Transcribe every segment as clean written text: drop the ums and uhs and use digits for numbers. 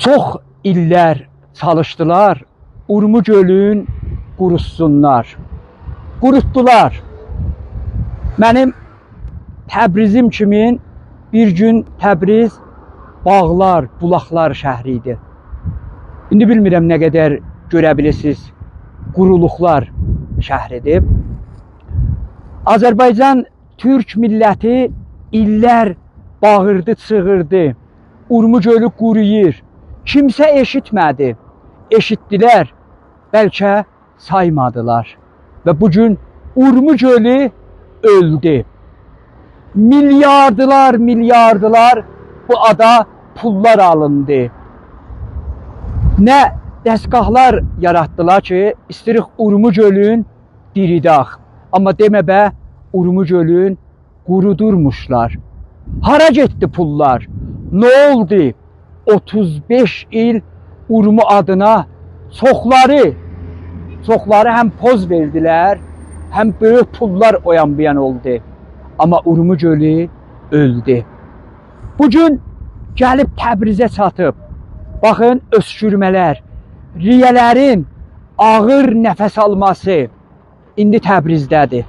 Çox illər çalışdılar, Urmugölün qurutsunlar. Qurutdular. Mənim Təbrizim kimin bir gün Təbriz bağlar, bulaqlar şəhri idi. İndi bilmirəm nə qədər görə bilirsiniz, quruluqlar şəhridir. Azərbaycan Türk milləti illər bağırdı, çığırdı. Urmugölü quruyur. Kimsə eşitmədi. Eşitdilər, bəlkə saymadılar. Və bugün Urmugölü öldü. Milyardılar, milyardılar bu ada pullar alındı. Nə dəstgahlar yaratdılar ki, istirik Urmugölün diridaq. Amma demə bə, Urmugölün qurudurmuşlar. Hara getdi pullar? Nə oldu? 35 il Urmu adına çoxları həm poz verdilər, həm böyük pullar oyan buyan oldu. Amma Urmugölü öldü. Bugün gəlib Təbrizə çatıb. Baxın, öskürmələr, riyələrin ağır nəfəs alması indi Təbrizdədir.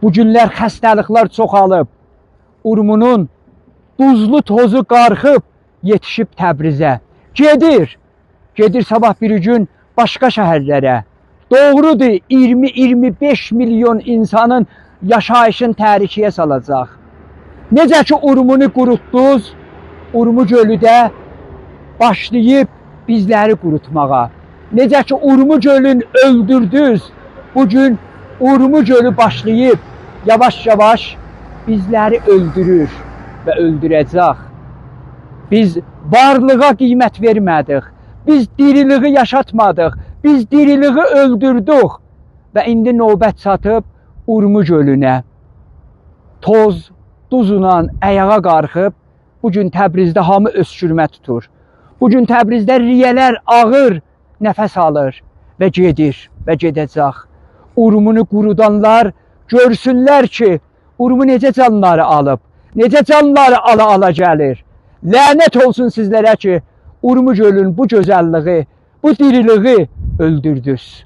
Bugünlər xəstəliklər çoxalıb. Urmunun duzlu tozu qarxıb yetişib Təbrizə. Gedir sabah bir gün başqa şəhərlərə. Doğrudur, 20-25 milyon insanın yaşayışın təhlükəyə salacaq. Necə ki Urmunu qurutdunuz, Urmugölü də başlayıb bizləri qurutmağa. Necə ki Urmugölün öldürdünüz, bugün Urmugölü başlayıb yavaş-yavaş bizləri öldürür və öldürəcək. Biz varlığa qiymət vermədik, biz diriliği yaşatmadıq, biz diriliği öldürdük və indi növbət çatıb Urmugölünə. Toz, duzla ayağa qarxıb, bugün Təbrizdə hamı öskürmə tutur. Bugün Təbrizdə riyələr ağır nəfəs alır və gedir və gedəcək. Urmunu qurudanlar görsünlər ki, Urmu necə canları alıb, necə canları ala gəlir. Lənət olsun sizlərə ki, Urmugölün bu gözəlliği, bu diriliği öldürdünüz.